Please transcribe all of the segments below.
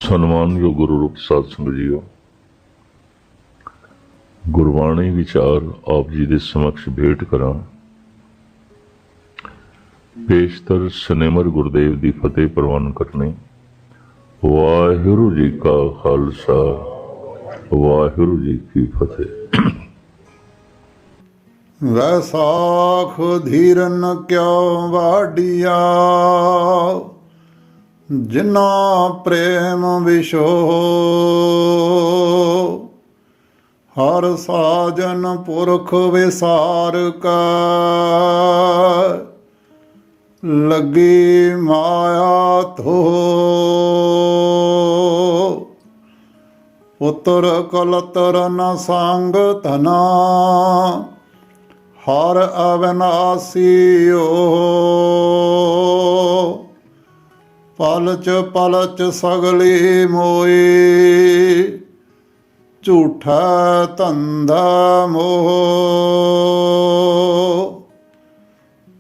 ਸਨਮਾਨਯੋਗ ਗੁਰੂ ਰੂਪ ਸਾਧ ਸੰਗਤ ਜੀਓ, ਗੁਰਬਾਣੀ ਵਿਚਾਰ ਆਪ ਜੀ ਦੇ ਸਮਕਸ਼ ਭੇਟ ਕਰਾਂ। ਪੇਸ਼ਤਰ ਸਨੇਮਰ ਗੁਰਦੇਵ ਦੀ ਫਤਿਹ ਪ੍ਰਵਾਨ ਕਰਨੀ। ਵਾਹਿਗੁਰੂ ਜੀ ਕਾ ਖਾਲਸਾ, ਵਾਹਿਗੁਰੂ ਜੀ ਕੀ ਫਤਿਹ। ਵੈਸਾਖ ਧੀਰਨ ਕਿਉ ਵਾਡੀਆ, ਜਿਨਾ ਪ੍ਰੇਮ ਵਿਸ਼ੋ। ਹਰ ਸਾਜਨ ਪੁਰਖ ਵਿਸਾਰ ਕਾ, ਲੱਗੀ ਮਾਇਆ ਧੋ। ਪੁੱਤਰ ਕਲਤਰ ਨ ਸੰਗ ਧਨਾ, ਹਰ ਅਵਿਨਾਸੀਓ। ਪਲਚ ਪਲਚ ਸਗਲੀ ਮੋਈ, ਝੂਠਾ ਧੰਦਾ ਮੋਹ।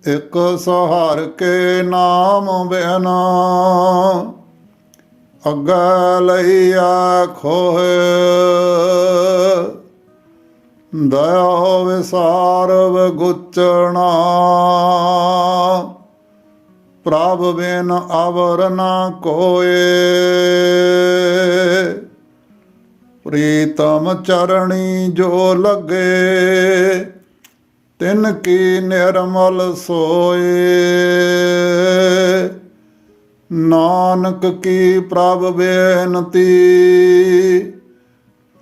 ਇਕ ਸਹਾਰ ਕੇ ਨਾਮ ਬਿਨਾ, ਅੱਗਾ ਲਈਆ ਖੋਹਿ। ਦਇਆ ਵਿਸਾਰ ਵਗੁਚਣਾ, ਪ੍ਰਭ ਬਿਨ ਅਵਰ ਨ ਕੋਇ। ਪ੍ਰੀਤਮ ਚਰਣੀ ਜੋ ਲੱਗੇ, ਤਿਨ ਕੀ ਨਿਰਮਲ ਸੋਏ। ਨਾਨਕ ਕੀ ਪ੍ਰਭ ਬੇਨਤੀ,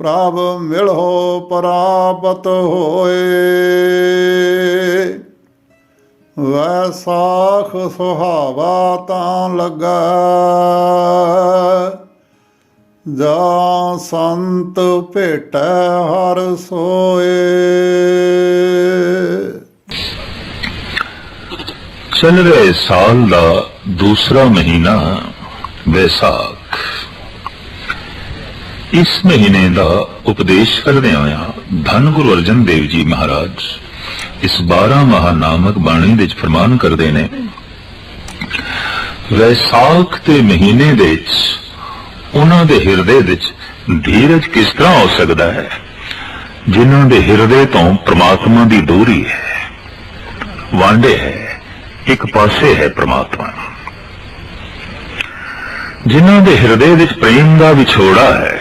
ਪ੍ਰਭ ਮਿਲੋ ਪ੍ਰਾਪਤ ਹੋਏ। ਵੈਸਾਖ ਸੁਹਾਵਾ ਤਾਂ ਲੱਗਾ, ਜਾਂ ਸੰਤ ਭੇਟੈ ਹਰ ਸੋਏ। चल रहे साल का दूसरा महीना वैसाख। इस महीने का उपदेश करदे होया धन गुरु अर्जन देव जी महाराज इस 12 माह नामक बाणी विच फरमान करते ने, वैसाख के महीने दे उन्हां दे हिरदे विच धीरज किस तरह हो सकता है, जिन्हां दे हिरदे तो परमात्मा की दूरी है, वांडे है, एक पासे है परमात्मा। जिन्हां दे हिरदे विच प्रेम का विछोड़ा है,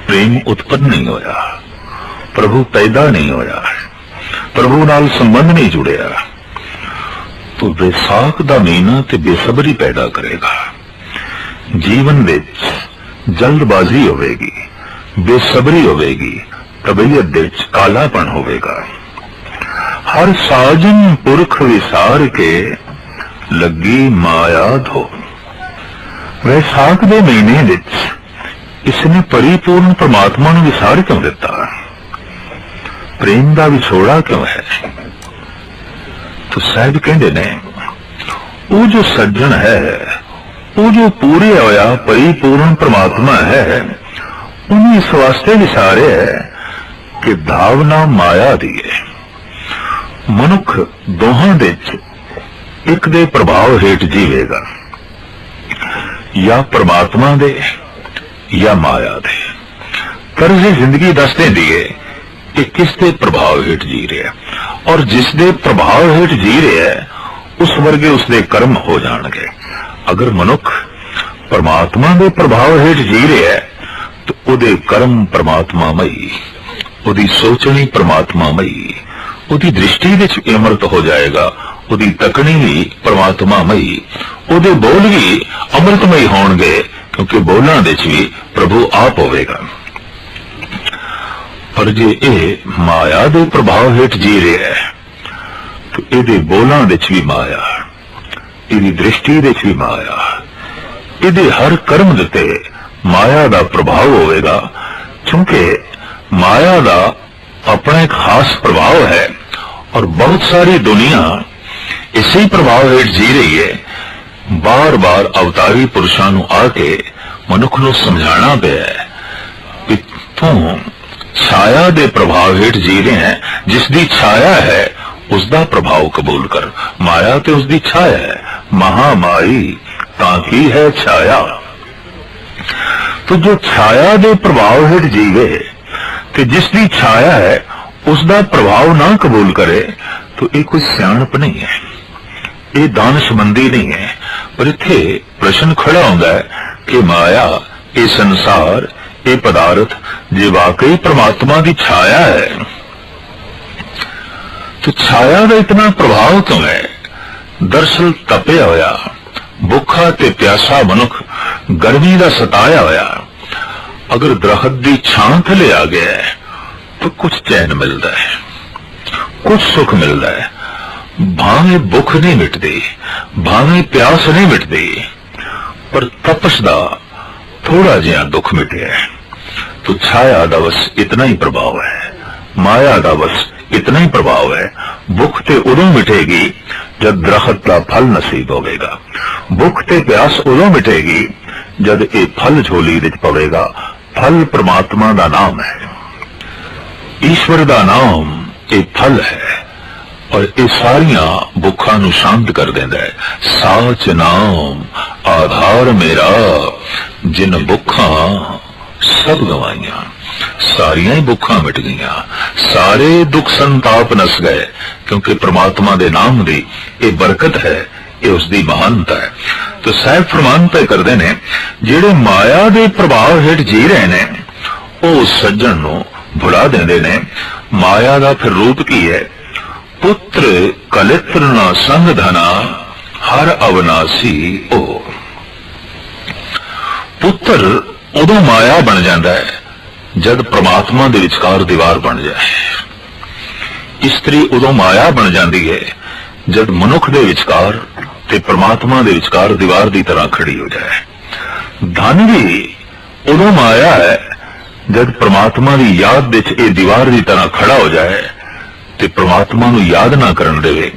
प्रेम उत्पन्न नहीं होया, प्रभु पैदा नहीं होया, प्रभु नाल संबंध नहीं जुड़िया, तो वैसाख का महीना ते बेसब्री पैदा करेगा। जीवन विच जल्दबाजी होवेगी, बेसब्री होवेगी, तबीयत विच कालापन होवेगा। हर साजन पुरख विसार के, लगी माया धो। वैसाख के महीने विच इसने परिपूर्ण परमात्मा नूं विसार क्यों दिता? प्रेम का विछोड़ा क्यों है? तो साहब कहते ने, वो जो सज्जन है, वो जो पूरे होया परिपूर्ण परमात्मा है, उन्हें इस वास्ते विसारे है कि धावना माया दी है। मनुख दोहां दे एक दे प्रभाव हेठ जीवेगा, या परमात्मा दे या माया दे। तर्ज जिंदगी दस देंदी है कि किस दे प्रभाव हेठ जी रहा है, और जिस दे प्रभाव हेठ जी रहा है उस वर्गे उसदे कर्म हो जाणगे। अगर मनुख परमात्मा दे प्रभाव हेठ जी रहा है तो उहदे कर्म परमात्मामई, उहदी सोचनी परमात्मामई, उहदी दृष्टि विच अमृत हो जाएगा, उहदी तकनी भी परमात्मामई, उहदे बोल भी अमृतमई होणगे, क्योंकि बोलां विच भी प्रभु आप होवेगा। पर जे ये माया दे प्रभाव हेठ जी रहा है तो इहदे बोलां विच भी माया, इहदी दृष्टि विच भी माया, इहदे हर कर्म दे माया का प्रभाव होवेगा। क्योंकि माया का अपना एक खास प्रभाव है, और बहुत सारी दुनिया इसी प्रभाव हेठ जी रही है। बार बार अवतारी पुरुषों नूं आके मनुख नूं समझाना पिया है कि तू छाया दे प्रभाव हेठ जी रहे हैं, जिसकी छाया है उसका प्रभाव कबूल कर। माया तो उसकी छाया है, महामाई ताकि है छाया। तो जो छाया के प्रभाव हेठ जीवे ते जिसकी छाया है उसका प्रभाव ना कबूल करे तो ये कोई सियाणप नहीं है, ये दानशमंदी नहीं है। पर इत्थे प्रश्न खड़ा होता है कि माया, ये संसार, ये पदार्थ जे वाकई परमात्मा की छाया है तो छाया का इतना प्रभाव क्यों है? दरअसल तपया होया भुखा ते प्यासा मनुख गर्मी का सताया होया अगर दरखत की छां थले आ गया है तो कुछ चैन मिलता है, कुछ सुख मिलता है। भावे भुख नहीं मिटती, भावे प्यास नहीं मिटती, पर तपश दा थोड़ा जिहा दुख मिटे है। तो छाया दा बस इतना ही प्रभाव है, माया दा बस इतना ही प्रभाव है। भुख ते उदों मिटेगी जब दरखत का फल नसीब होगा, भुख ते प्यास उदों मिटेगी जब ये फल झोली विच पवेगा। फल परमात्मा का नाम है, ईश्वर का नाम ये फल है और ये सारिया भुखा नू शांत कर देंदा है। साच नाम आधार मेरा जिन भुखा सब गवाइया, सारिया ही भुखा मिट गईया, सारे दुख संताप नस गए क्योंकि परमात्मा दे नाम दी ये बरकत है, ये उसकी महानता है। तो साहब फरमान तय करते ने जेड़े माया दे प्रभाव हेठ जी रहे ने वो सज्जन नू भुला देंदे ने। माया का फिर रूप की है? पुत्र कलित्र न संग धना हर अविनाशी ओ। पुत्र उदों माया बन जाता है जब परमात्मा दे विचकार दीवार बन जाए। स्त्री उदों माया बन जाती है जब मनुख दे विचकार ते परमात्मा दे विचकार दीवार की तरह खड़ी हो जाए। धन भी उदों माया है जब परमात्मा की याद विच ये दीवार की तरह खड़ा हो जाए ते परमात्मा नू याद ना करन देवे।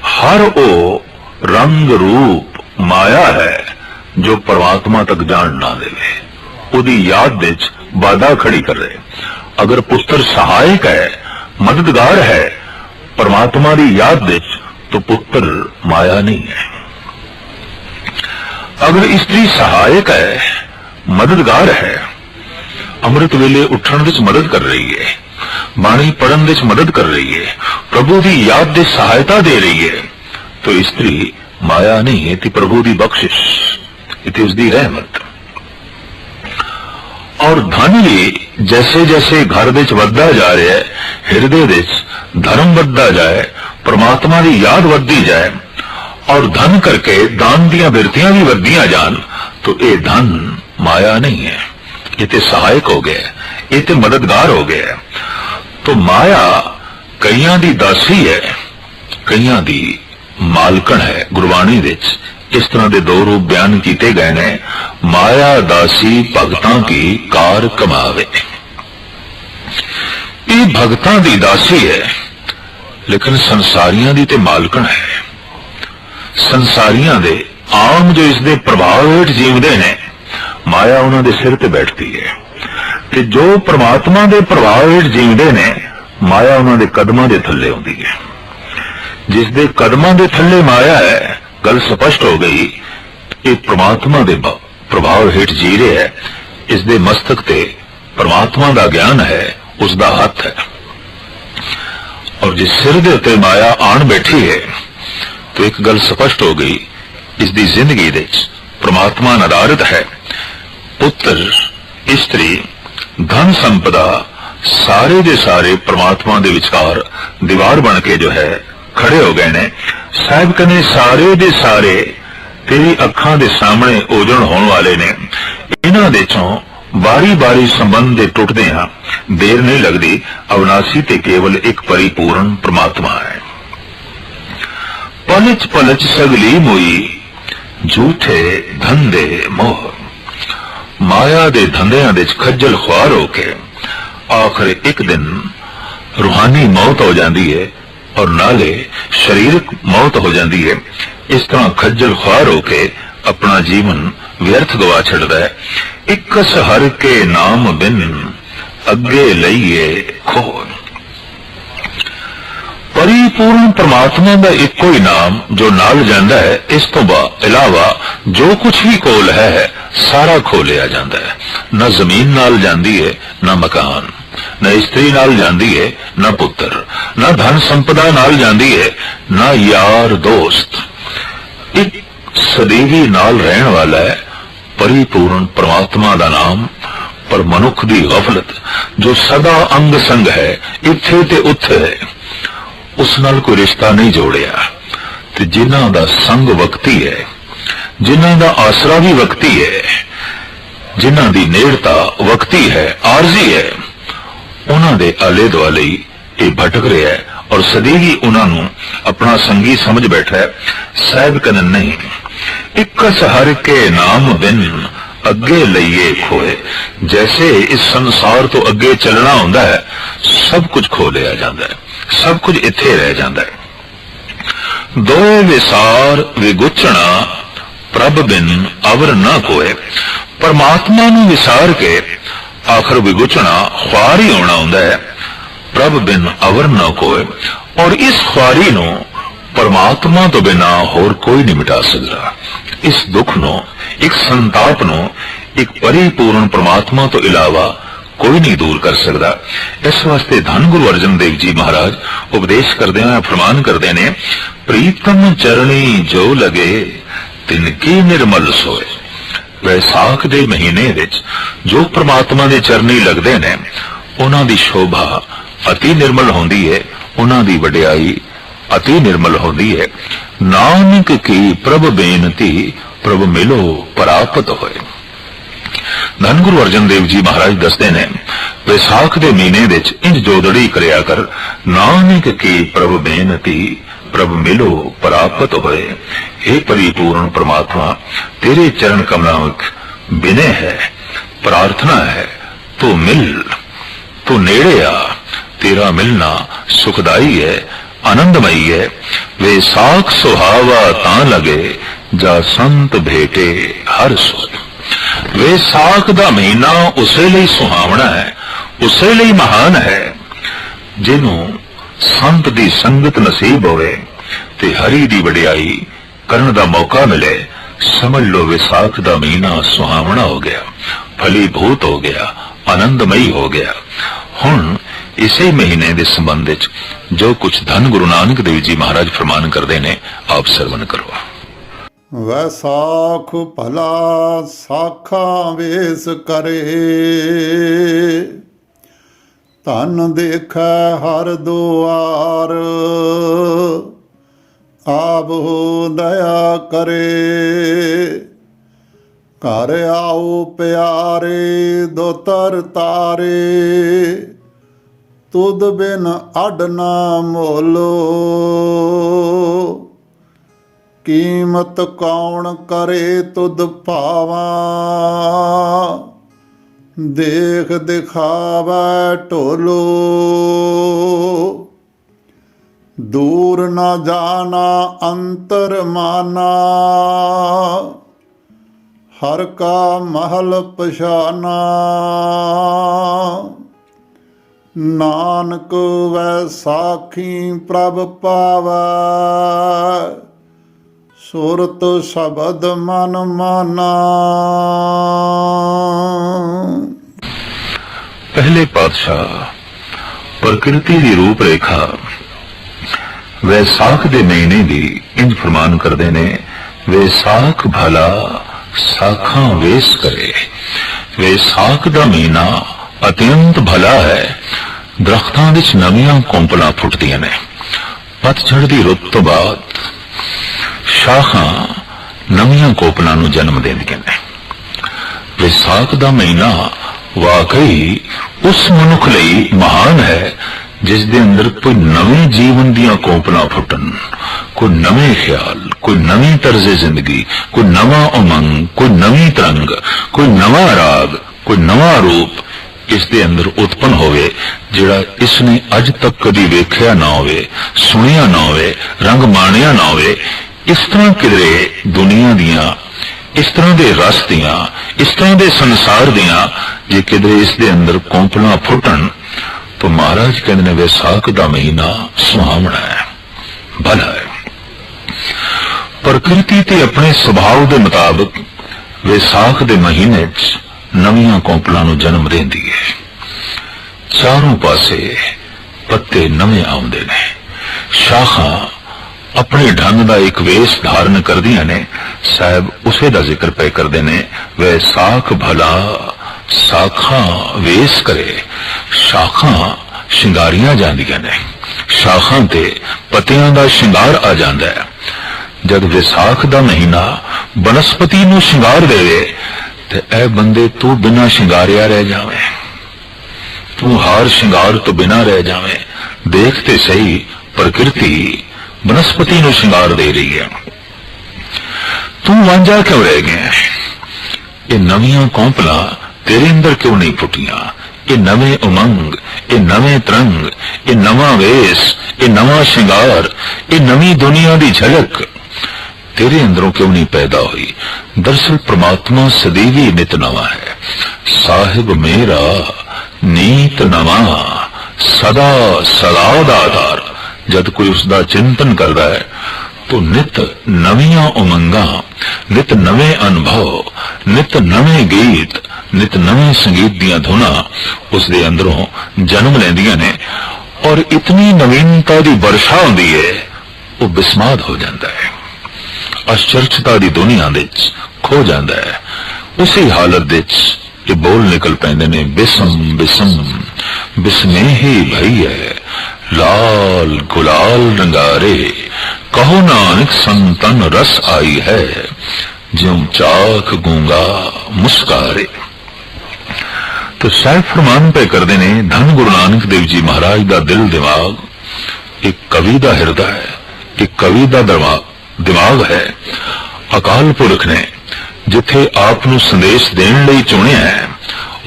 हर ओ रंग रूप माया है जो परमात्मा तक जान ना देवे, उदी याद विच बाधा खड़ी कर रहे। अगर पुत्र सहायक है, मददगार है परमात्मा की याद विच तो पुत्र माया नहीं है। अगर स्त्री सहायक है, मददगार है, अमृत वेले उठण विच मदद कर रही है, बाणी पढ़न विच मदद कर रही है, प्रभु की याद दे सहायता दे रही है, तो स्त्री माया नहीं है, प्रभु की बख्शिश, इति उसकी रहमत। और धन भी जैसे जैसे घर विच वधदा जा रहा है, हृदय विच धर्म वधदा जाए, परमात्मा की याद वधदी जाए और धन करके दान दियां बिरतियां भी वधियां जान तो ये धन माया नहीं है, ये ते सहायक हो गया, ये ते मददगार हो गया। तो माया कईयां दी दासी है, कईयां दी मालकन है। गुरबाणी विच इस तरह के दो रूप बयान किए गए ने। माया दासी भगतां की कार कमावे। ये भगतां दी दासी है लेकिन संसारियां दी ते मालकन है। संसारियां दे आम जो इसके प्रभाव हेठ जीवदे ने, माया उन्हां दे सिर ते बैठती है ते जो परमात्मा दे प्रभाव हेठ जीवदे ने, माया उन्हां दे कदमां दे थल्ले होंदी है। जिस दे कदमां दे थल्ले माया है, गल स्पष्ट हो गई, ये परमात्मा दे प्रभाव हेठ जी रहे है, इस दे मस्तक ते परमात्मा दा ज्ञान है, उसका हथ है। और जिस सिर दे उत्ते माया आन बैठी है तो एक गल स्पष्ट हो गई, इसकी जिंदगी दे परमात्मा नदारत है। पुत्र, स्त्री, धन संपदा सारे दे सारे परमात्मा दे विचकार दीवार बन के जो है खड़े हो गए ने। साहब कने सारे दे सारे तेरी अखां दे सामने ओजन होने वाले ने। इन्हां दे चों बारी बारी संबंध दे टुटदे हां, देर नहीं लगती। अविनाशी ते केवल एक परिपूर्ण परमात्मा है। पलच पलच सगली मोई झूठे धंधे मोह। माया दे धंधियां दे खज्जल ख्वार होके आखिर एक दिन रूहानी मौत हो जाती है और नाले शारीरिक मौत हो जाती है। इस तरह खज्जल ख्वार होके अपना जीवन व्यर्थ गवा छड़ता है। इकस हर के नाम बिन अगे लईए खोन। परिपूर्ण परमात्मा का इको ही नाम जो नाल जाता है, इस तो इलावा जो कुछ भी कोल है सारा खो लिया जाता है। न जमीन नाल जाती है, न मकान, न स्त्री नाल जाती है, न पुत्र, न धन संपदा नाल जाती है, न यार दोस्त। एक सदैवी नाल रहने वाला है परिपूर्ण परमात्मा का नाम। पर मनुख की गफलत जो सदा अंग संग है, इत्थे ते उत्थे है, उस नाल कोई रिश्ता नहीं जोड़िया। ते जिन्हां दा संग वक्ती है, जिन्हां दा आसरा भी वक्ती है, जिन्हां दी नेड़ता वक्ती है, आरजी है, उन्हां दे आले दुआले ये भटक रहा है और सदैवी उन्होंने अपना संगी समझ बैठा है। साहिब कन नहीं इकस हर के नाम बिन अगे लइए खोए। जैसे इस संसार तो अगे चलना होता है, सब कुछ खो लिया जाता है, सब कुछ इत्थे रह जाता है। दो विसार विगुचना प्रभ बिन अवर न कोए। परमात्मा नूं विसार के आखिर विगुचना ख्वार ही होना होता है, प्रभ बिन अवर न कोए। और इस ख्वारी नूं परमात्मा तो बिना होर कोई नहीं मिटा सकता। इस दुख नो, एक संताप नो, एक परिपूर्ण परमात्मा तो इलावा कोई नहीं दूर कर सकता। इस वास्ते धन गुरु अर्जन देव जी महाराज उपदेश करते हैं, फरमान करते ने, प्रीतम चरणी जो लगे तिनकी निर्मल सोए। वैसाख दे महीने विच जो परमात्मा दे चरणी लगते ने, उन्हां दी शोभा अति निर्मल होंदी है, उन्हां दी वडियाई अति निर्मल होती है। नानक की प्रभ बेनती प्रभ मिलो परापत होए। धन गुरु अर्जन देव जी महाराज दसते ने, वैसाख के महीने विच इंज जोदड़ी करया कर, नानक की प्रभ बेनती प्रभ मिलो परापत होए। हे परिपूर्ण परमात्मा, तेरे चरण कमलों विनय है, प्रार्थना है, तू मिल, तू नेड़े आ। तेरा मिलना सुखदाई है, आनंदमयी है। वैसाख सुहावा तां लगे जा संत भेटे हर सोए। वैसाख दा महीना उसे लिए सुहावना है, उसे लिए महान है, जिन्हों संत दी संगत नसीब होवे ते हरि दी वडियाई करन दा मौका मिले। समझ लो वैसाख दा महीना सुहावना हो गया, फलीभूत हो गया, आनंदमयी हो गया। हुण इसे महीने के संबंध विच जो कुछ धन गुरु नानक देव जी महाराज फरमान करते हैं, आप सरवण करो। वैसाख भला साखा वेस करे, धन देख हर दुआर, आप हो दया करे। घर आओ प्यारे दोतर तारे, तुद बिन अड ना मोलो। कीमत कौन करे तुद पावा, देख दिखावा ढोलो। दूर न जाना अंतर माना, हर का महल पछाना। नानक वैसाखी प्रभ पावै, सुरत शब्द मन माना। पहले पातशाह प्रकृति की रूप रेखा वैसाख के महीने की इंज फरमान करते ने, वैसाख भला साखा वेस करे। वैसाख का महीना अत्यंत भला है। दरख्तां विच नवीं कोंपलां फुटदियां ने। पतझड़ की रुत तो बाद शाखां नवीं कोंपलां नूं जन्म देंदियां ने। वैसाख का महीना वाकई उस मनुख लई महान है जिस दे अंदर कोई नवे जीवन दियां कोंपलां फुटन, कोई नवे ख्याल, कोई नवी तर्जे जिंदगी, कोई नवा उमंग, कोई नवी तरंग, कोई नवा राग, कोई नवा रूप इस दे अंदर उत्पन्न होवे, जिहड़ा इसने अज तक कदी वेख्या ना होवे, सुनिया ना होवे, रंग माणिया ना होवे। इस तरह किधरे दुनिया दियां, इस तरह दे रस दियां, इस तरह दे संसार दियां जे किधरे इस दे अंदर कोंपलां फुटन तो महाराज कहते ने वैसाख का महीना सुहावना है, भला है। प्रकृति ते अपने सुभाव के मुताबिक वैसाख के महीने नवीं कौंपलों नूं जन्म देंदी है। चारों पासे पत्ते नवे आउंदे ने, शाखा अपने ढंग का एक वेश धारण करदियां ने। साहब उसे दा जिक्र पे करदे ने, वैसाख भला साखा वेश करे। शाखा शिंगारियां जांदियां ने, शाखा ते पत्तियां दा शिंगार आ जांदा है। जद वैसाख दा महीना बनस्पति नूं शिंगार देवे ते ऐ बंदे तू बिना शिंगारिया रह जावे, तू हार शिंगार तो बिना रह जावे। देखते सही प्रकृति बनस्पति नूं शिंगार दे रही है, तू वांझा क्यों रह गया? ये नवीं कौंपला तेरे अंदर क्यों नहीं फुटियां? ये नवे उमंग, ये नवे तरंग, ये नवा वेश, ये नवा शिंगार, ये नवी दुनिया की झलक तेरे अंदरों क्यों नहीं पैदा हुई? दरअसल परमात्मा सदैवी नित नवा है। साहिब मेरा नीत नवा सदा सदा दा आधार। जद कोई उसका चिंतन करता है तो नित नवियां उमंगा, नित नवे अनुभव, नित नवे गीत, नित नवे संगीत दियां धुना उसके अंदरों जन्म लेंदियां ने। और इतनी नवीनता की वर्षा होती है, वो बिस्माद हो जाता है, आश्चर्यता की दुनिया विच खो जाता है। उसी हालत विच ये बोल निकल पैंदे ने, बिसम बिसम बिस्मे ही भई है लाल गुलाल रंगारे, कहो नानक संतन रस आई है ज्यों चाक गूंगा मुस्कारे। तो शायद फरमान पे करते ने, धन गुरु नानक देव जी महाराज का दिल दिमाग एक कवि का हृदय है, एक कवि का दिमाग है। अकाल पुरख ने जिथे आप नूं संदेश देने लई चुनिया है,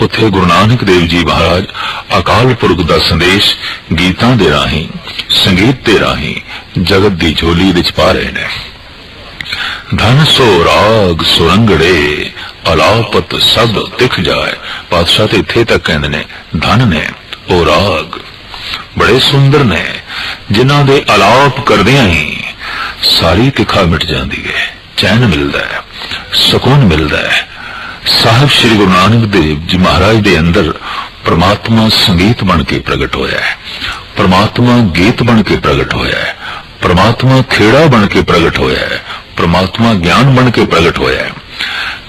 उथे गुरु नानक देव जी महाराज अकाल पुरख का संदेश गीतां दे राही, संगीत दे राही जगत की झोली विच पा रहे ने। धन सो राग सुरंगड़े अलापत सब दिख जाए। पातशाह ते इत्थे तक कहंदे ने, धन ने ओ राग बड़े सुंदर ने, जिन्हां दे अलाप करदियां ही सारी तिखा मिट जाती है, चैन मिलता है, सुकून मिलता है। साहब श्री गुरु नानक देव जी महाराज दे अंदर परमात्मा संगीत बन के प्रगट होया है, परमात्मा गीत बन के प्रगट होया है, परमात्मा खेड़ा बन के प्रगट होया है, परमात्मा ज्ञान बन के प्रगट होया है।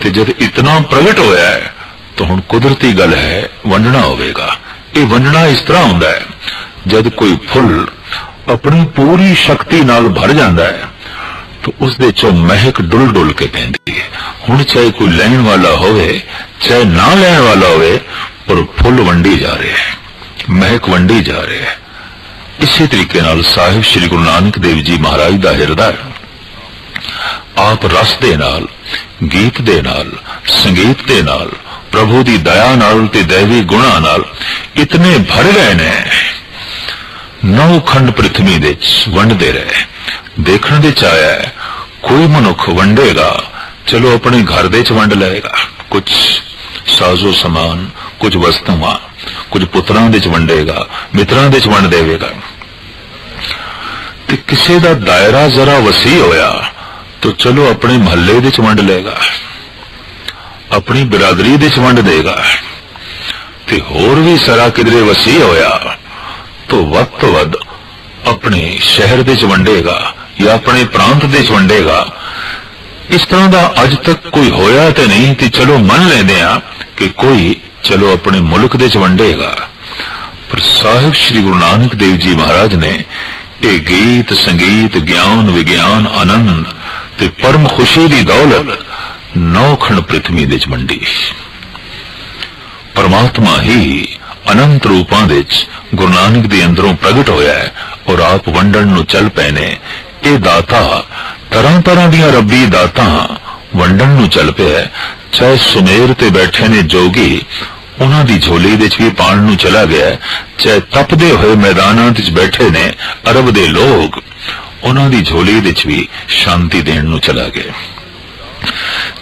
ते जब इतना प्रगट होया है तो हुण कुदरती गल है वंडना होवेगा। ये वंडना इस तरह होंदा है, जब कोई फुल अपनी पूरी शक्ति नाल भर जाता है तो उसदे चों महक डुल डुल के पैंदी है। हुण चाहे कोई लैण वाला होवे चाहे ना लैण वाला होवे, पर फुल वंडी जा रहे हैं, महक वंडी जा रहे हैं। इसी तरीके नाल साहिब श्री गुरु नानक देव जी महाराज का हृदय आप रस दे नाल, गीत दे नाल, संगीत दे नाल, प्रभु की दया नाल ते दैवी गुणा नाल इतने भर गए ने, 9 खंड पृथ्वी दे वंडदे रहे। देखने दे चाया है कोई मनुख वंडेगा, चलो अपने घर दे वंड लेगा, कुछ साजो समान, कुछ वस्तुआं, कुछ पुत्रां दे वंडेगा, मित्रां दे वंड देवेगा। ते किसी दा दायरा जरा वसी होया तो चलो अपने महल्ले दे वंड लेगा, अपनी बिरादरी दे वंड देगा। ते होर भी सारा किधरे वसी होया तो वध तो वध अपने शहर दे वंडेगा या अपने प्रांत दे वंडेगा। इस तरह का अज तक कोई होया तो नहीं, तो चलो मन लेंदे आ कि कोई चलो अपने मुल्क दे वंडेगा। पर साहिब श्री गुरु नानक देव जी महाराज ने ये गीत संगीत ज्ञान विज्ञान आनंद ते परम खुशी की दौलत 9 खंड पृथ्वी दे वंडी। परमात्मा ही अनंत रूपां विच गुरु नानक दे अंदरों प्रगट होया है और आप वंडन नूं चल पए ने। ये दाता तरह तरह दियां रब्बी दाता वंडन नूं चल पिया है। चाहे सुमेर ते बैठे ने जोगी, उन्हां दी झोली विच भी पाण नूं चला गया है। चाहे तपदे होए मैदानां विच बैठे ने अरब दे लोग, उन्हां दी झोली विच भी शांति देण नूं चला गया।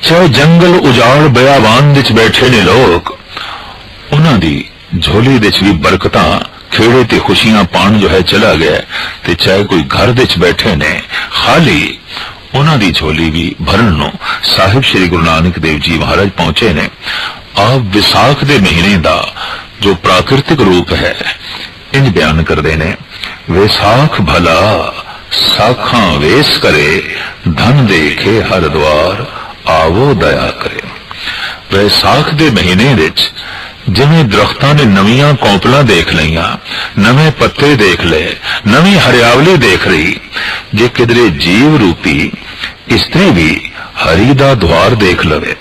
चाहे जंगल उजाड़ बयाबान विच बैठे ने लोग, उन्हां दी झोली विच भी बरकतां खेड़े ते खुशियां पाण जो है चला गया, ते चाहे कोई घर दे च बैठे ने खाली उन्हां दी झोली भी भरन नूं साहिब श्री गुरु नानक देव जी महाराज पहुंचे ने। आप विसाख दे महीने दा जो प्राकृतिक रूप है इंज बयान करदे ने, विसाख भला साखां वेस करे, धन देखे हर द्वार आवो दया करे। विसाख दे महीने विच जिवें दरख्तां ने नवीं कौंपलां देख लईआं, नवे पत्ते देख ले, नवी हरियावली देख रही, जे किधरे जीव रूपी इस्त्री भी हरी दा द्वार देख लवे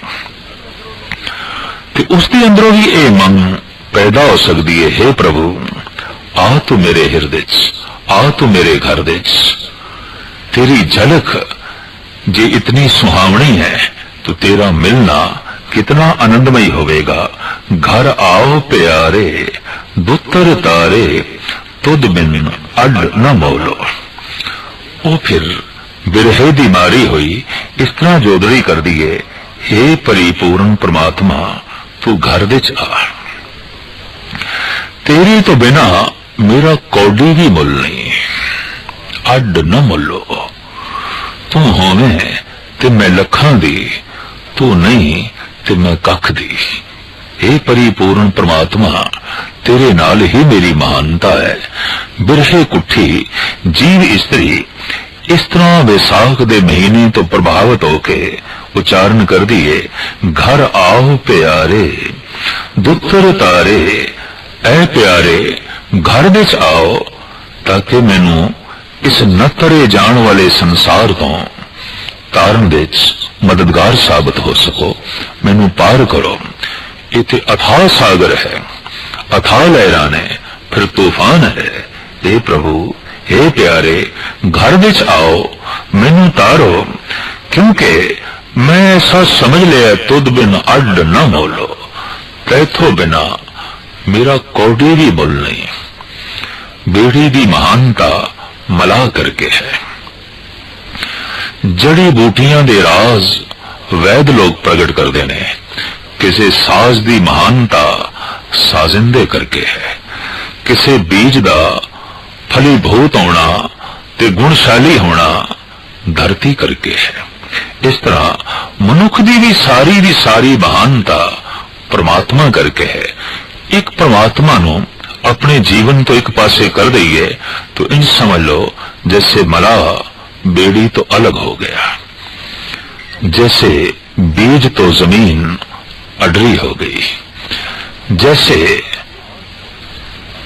ते उसके अंदरों भी ये मंग पैदा हो सकती है, हे प्रभु आ तू मेरे हिरदे च, आ तू मेरे घर दे च, तेरी झलक जे इतनी सुहावनी है तो तेरा मिलना कितना आनंदमयी होवेगा। घर आओ प्यारे दुत्तर तारे, तुद बिन अड न मोलो। वो फिर बिरहे दी मारी हुई इस तरह जोदड़ी कर दिए, हे परिपूर्ण परमात्मा तू घर दे च आ, तेरी तो बिना मेरा कौडी भी मुल नहीं, अड न मुलो। तू होवे ते मैं लखां दी, तू नहीं ते मैं कख दी। हे परिपूर्ण परमात्मा तेरे नाल ही मेरी महानता है। बिरहे कुठी जीव इस्त्री इस तरह विसाख दे महीने तो प्रभावित होके उच्चारण कर दिए, घर आओ प्यारे दुत्तर तारे, ऐ प्यारे घर विच आओ ताकि मैनू इस नतरे जान वाले संसार तो तारण विच मददगार साबित हो सको, मैनू पार करो। इथे अथाह सागर है, अथाह लहरां ने, फिर तूफान है। हे प्रभु हे प्यारे घर विच आओ, मैनू तारो, क्योंकि मैं ऐसा समझ लिया तुद बिन अड न मोलो, तैथो बिना मेरा कौडी भी मुल नहीं। बेड़ी दी महानता मला करके है। जड़ी बूटियां दे राज वैद लोग प्रगट करते ने, किसी साज दी महानता साजिंदे करके है, किसी बीज दा फलीभूत होना ते गुणशाली होना धरती करके है। इस तरह मनुख दी भी सारी महानता परमात्मा करके है। एक परमात्मा नु अपने जीवन तो एक पासे कर दईए तो इंज समझ लो जैसे मलाह बेड़ी तो अलग हो गया, जैसे बीज तो जमीन अडरी हो गई, जैसे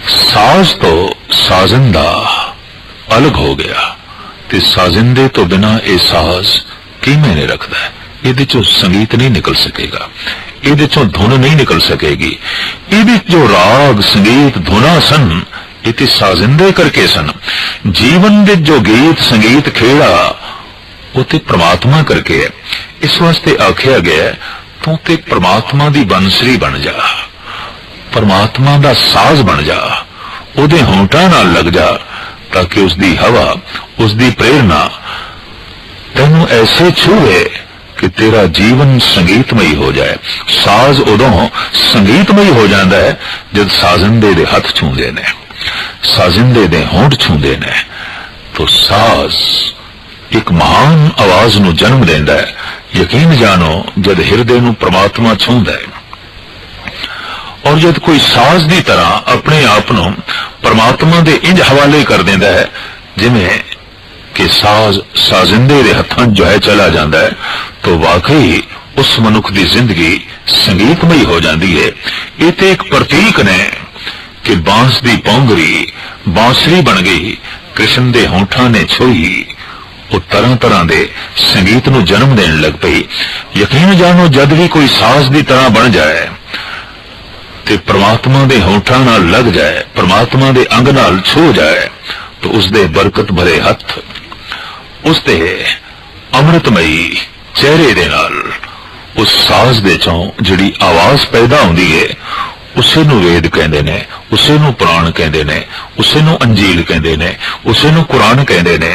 साज तो साजिंदा अलग हो गया, ते साजिंदे तो बिना ये साज की मैंने रखता है। ये चो संगीत नहीं निकल सकेगा, ये चो धुन नहीं निकल सकेगी। ये जो राग संगीत धुना सन ये ते साजिंदे करके सन। जीवन दे जो गीत संगीत खेड़ा वो ते परमात्मा करके है। इस वास्ते आख्या गया तू ते परमात्मा दी बंसरी बन जा, परमात्मा दा साज बन जा, उहदे होंठां नाल लग जा, ताकि उसदी हवा उसदी प्रेरणा तेनू ऐसे छूए कि तेरा जीवन संगीतमयी हो जाए। साज उदों संगीतमयी हो जाता है जब साजिंदे दे हथ छूंदे ने, साजिंदे दे होंठ छूंदे ने, तो साज एक महान आवाज नू जन्म देंदा है। यकीन जानो जद हिरदे नू परमात्मा छूंदा है और जद कोई साज दी तरह अपने आप नू परमात्मा दे इंज हवाले कर देंदा है जिवें कि साज साजिंदे दे हथां जो है चला जाता है, तो वाकई उस मनुख की जिंदगी संगीतमयी हो जाती है। ये तो एक प्रतीक ने कि बांस दी पौंगरी बांसुरी बन गई, कृष्ण दे होंठां ने छोई, वो तरह तरह दे संगीत नू जन्म देने लग पई। यकीन जानो जद भी कोई साज की तरह बन जाए ते परमात्मा दे होंठां नाल लग जाए, परमात्मा दे अंग नाल छो जाए, तो उसदे बरकत भरे हथ उसदे अमृतमयी चेहरे दे नाल उस साज दे चों जिहड़ी आवाज पैदा होंदी है उसे नू वेद कहंदे ने, उसे नू पुराण कहंदे ने, उसे नू अंजील कहंदे ने, उसे नू कुरान कहंदे ने।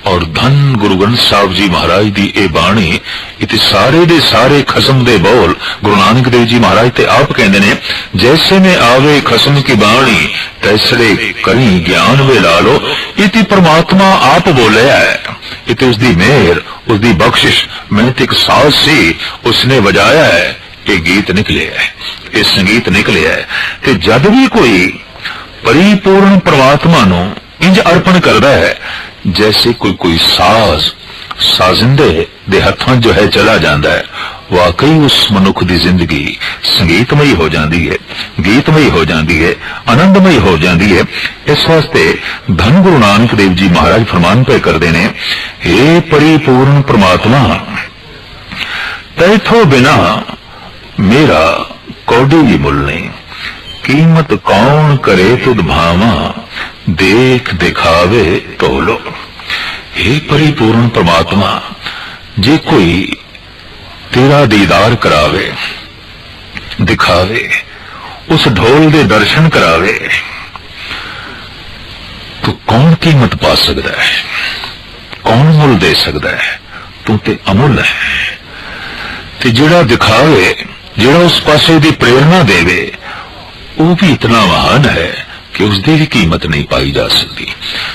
और धन गुरु ग्रंथ साहब जी महाराज दी ए बाणी इते सारे दे सारे खसम दे बोल गुरु नानक देव जी महाराज ते आप कहंदे ने जैसे में आवे खसम की बाणी तैसरे करी ज्ञान वे ला लो। इति परमात्मा आप बोले है, इते उसदी मेहर उसदी बख्शिश मेहनत एक साज सी उसने बजाया है, ये गीत निकले है, ये संगीत निकले है। ते जब भी कोई परिपूर्ण परमात्मा नु इंज अर्पण करता है जैसे कोई साजिंदे दे हथां जो है चला जाता है, वाकई उस मनुख की जिंदगी संगीतमयी हो जाती है, गीतमयी हो जाती है, आनंदमयी हो जाती है। इस वास्ते धन गुरु नानक देव जी महाराज फरमान पे करते ने, हे परिपूर्ण परमात्मा तैथों बिना मेरा कौडी भी मुल नहीं, कीमत कौन करे तुद भावा देख दिखावे तोलो। हे परिपूर्ण परमात्मा जे कोई तेरा दीदार करावे दिखावे उस ढोल दे दर्शन करावे तो कौन कीमत पा सकता है, कौन मुल दे सकता है, तू ते अमुल है। ते जेड़ा दिखावे जेड़ा उस पासे दी प्रेरणा देवे वो भी इतना महान है कि उसकी भी कीमत नहीं पाई जा सकती।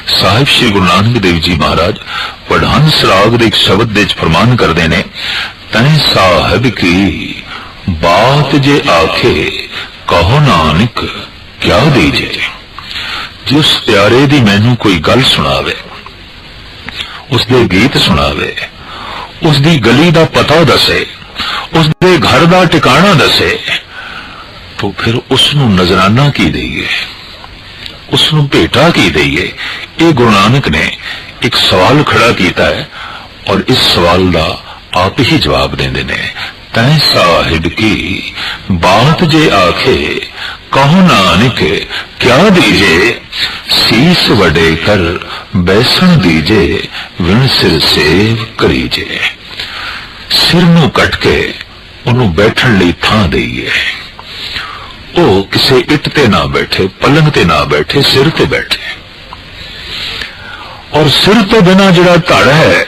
साहिब श्री गुरु नानक देव जी महाराज पढ़हंस राग दे एक शब्द दे फरमान करते ने, तैं साहिब की बात जे आखे कहो नानक क्या दीजे। जिस प्यारे दी मैनू कोई गल सुनावे, उसदे गीत सुनावे, उसदी गली दा पता दसे, उसदे घर दा ठिकाना दसे, तो फिर उसनू नजराना की दईए, उसनू भेटा की दईए। ये गुरु नानक ने एक सवाल खड़ा किया है और इस सवाल का आप ही जवाब देंदे ने। तैं साहिब की बात जे आखे कहो नानक क्या दीजे, सीस वडे कर बैसन दीजे विण सिर सेव करीजे। सिर नू कट के उन्होंने बैठन लई थां दईए, वो किसी इट ते ना बैठे, पलंग ते ना बैठे, सिर ते बैठे। और सिर तो बिना जिहड़ा धड़ है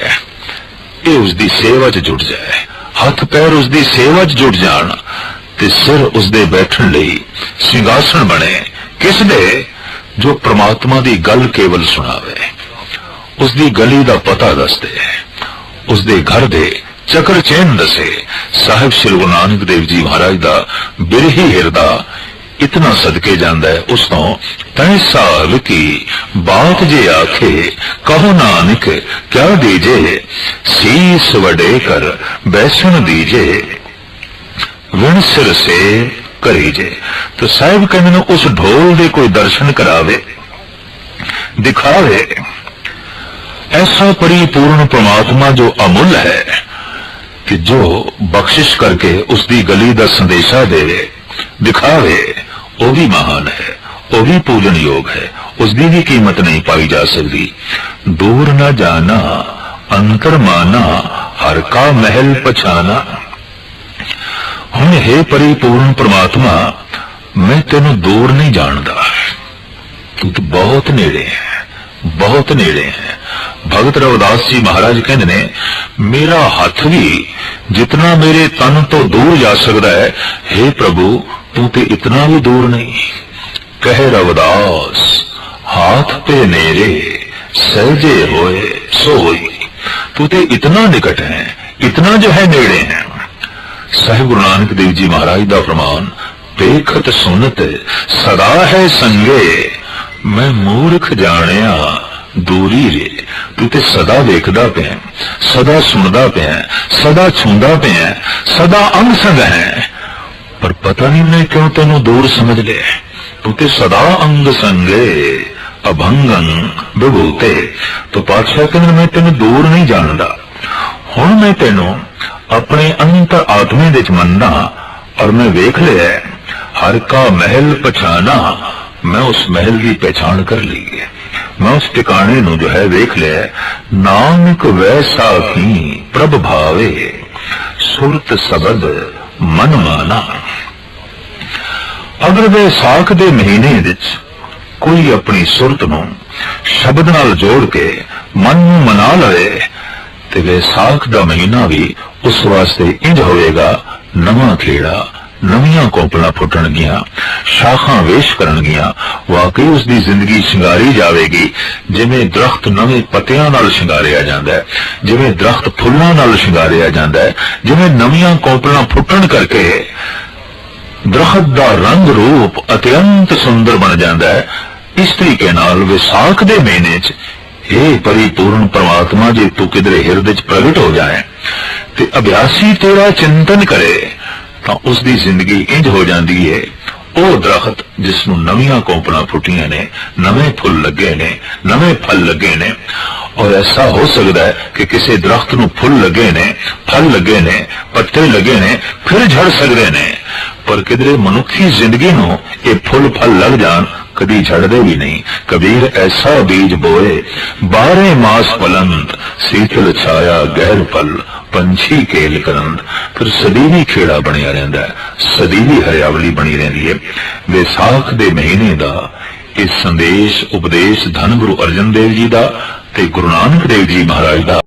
ये उसकी सेवा च जुड़ जाए, हथ पैर उसकी सेवा च जुड़ जान ते सिर उसदे बैठन लई सिंहासन बने। किस दे? जो परमात्मा दी गल केवल सुनावे, उसकी गली दा पता दस दे, उसदे घर दे चक्र चैन दसे। साहिब श्री गुरु नानक देव जी महाराज दा बिरही हिरदा इतना सदके जांदा है उस तो तैं साहिब की बात जे आखे कहो नानक क्या दीजे, सीस वडे कर बैसन दीजे विण सिर से करीजे। तो साहिब कहने उस ढोल दे कोई दर्शन करावे दिखावे, ऐसा परिपूर्ण परमात्मा जो अमूल है कि जो बख्शिश करके उसकी गली का संदेशा देवे दिखावे, वो भी महान है, वो भी पूजन योग है, उसकी भी कीमत नहीं पाई जा सकती। दूर न जाना अंतर माना हर का महल पछाना। हुण हे परिपूर्ण परमात्मा मैं तेनों दूर नहीं जानता, तू तो बहुत नेड़े है, बहुत नेड़े है। भगत रविदास जी महाराज कहते ने, मेरा हाथ भी जितना मेरे तन तो दूर जा सकता है, हे प्रभु तू ते इतना भी दूर नहीं। कह रविदास हाथ पे नेरे सहजे होए सोई। तू ते इतना निकट है, इतना जो है नेड़े है। साहिब गुरु नानक देव जी महाराज दा फरमान, देखत सुनत सदा है संगे, मैं मूर्ख जानिया दूरी रे। तू ते सदा देखदा पे, सदा सुनदा पे, सदा छूंदा पे, सदा अंग संग है, पर पता नहीं मैं क्यों तेनों दूर समझ ले। तू ते सदा अंग संगे अभंगं विभूते। तो पातशाह कहने मैं तेनों दूर नहीं जानदा, हुण मैं तेनों अपने अंतर आत्मे दे च मनना और मैं वेख लिया हर का महल पछाना। मैं उस महल की पहचान कर ली है, मैं उस ठिकाने नु जो है वेख लिया। नानक वैसा की प्रभ भावे सुरत सबद मन माना। अगर वैसाख दे महीने विच कोई अपनी सुरत नु शब्द नाल जोड़ के मन ਨੂੰ ਮਨਾ ਲਏ ਤੇ ਵਿਸਾਖ ਦਾ ਮਹੀਨਾ ਵੀ ਉਸ ਵਾਸਤੇ ਇੰਜ ਹੋਵੇਗਾ, ਨਵਾਂ ਖੇੜਾ, ਨਵੀਆਂ ਕੋਪਲਾਂ ਫੁੱਟਣਗੀਆਂ, ਸ਼ਾਖਾਂ ਵੇਸ਼ ਕਰਨਗੀਆਂ। ਵਾਕਈ ਉਸ ਦੀ ਜ਼ਿੰਦਗੀ ਸ਼ਿੰਗਾਰੀ ਜਾਵੇਗੀ, ਜਿਵੇਂ ਦਰਖਤ ਨਵੇਂ ਪੱਤਿਆਂ ਨਾਲ ਸ਼ਿੰਗਾਰਿਆ ਜਾਂਦਾ ਹੈ, ਜਿਵੇਂ ਦਰਖਤ ਫੁੱਲਾਂ ਨਾਲ ਸ਼ਿੰਗਾਰਿਆ ਜਾਂਦਾ ਹੈ, ਜਿਵੇਂ ਨਵੀਆਂ ਕੋਪਲਾਂ ਫੁੱਟਣ ਕਰਕੇ ਦਰਖਤ ਦਾ ਰੰਗ ਰੂਪ ਅਤਿਅੰਤ ਸੁੰਦਰ ਬਣ ਜਾਂਦਾ ਹੈ। ਇਸ ਤਰੀਕੇ ਨਾਲ ਵਿਸਾਖ ਦੇ ਮਹੀਨੇ 'ਚ ਇਹ ਪਰਿਪੂਰਨ ਪਰਮਾਤਮਾ ਜੇ ਤੂੰ ਕਿਧਰੇ ਹਿਰਦੇ 'ਚ ਪ੍ਰਗਟ ਹੋ ਜਾਏ ਤੇ ਅਭਿਆਸੀ ਤੇਰਾ ਚਿੰਤਨ ਕਰੇ ਤਾਂ ਉਸ ਦੀ ਜ਼ਿੰਦਗੀ ਇੰਜ ਹੋ ਜਾਂਦੀ ਹੈ, ਉਹ ਦਰਖਤ ਜਿਸ ਨੂੰ ਨਵੀਆਂ ਕੋਪਲਾਂ ਫੁੱਟੀਆਂ ਨੇ, ਨਵੇਂ ਫੁੱਲ ਲੱਗੇ ਨੇ, ਨਵੇਂ ਫਲ ਲੱਗੇ ਨੇ। ਔਰ ਐਸਾ ਹੋ ਸਕਦਾ ਹੈ ਕਿ ਕਿਸੇ ਦਰਖਤ ਨੂੰ ਫੁੱਲ ਲੱਗੇ ਨੇ, ਫਲ ਲੱਗੇ ਨੇ, ਪੱਤੇ ਲੱਗੇ ਨੇ, ਫਿਰ ਝੜ ਸਕਦੇ ਨੇ, ਪਰ ਕਿਧਰੇ ਮਨੁੱਖੀ ਜ਼ਿੰਦਗੀ ਨੂੰ ਇਹ ਫੁੱਲ ਫਲ ਲੱਗ ਜਾਣ, कभी झड़दे भी नहीं। कबीर ऐसा बीज बोए 12 मास फलंत, शीतल छाया गहर फल पंछी केल करंद। फिर सदीवी खेड़ा बनिया रहिंदा है, सदीवी हरियावली बनी रहिंदी है। विसाख दे महीने दा इस संदेश उपदेश धन गुरु अर्जन देव जी दा ते गुरु नानक देव जी महाराज दा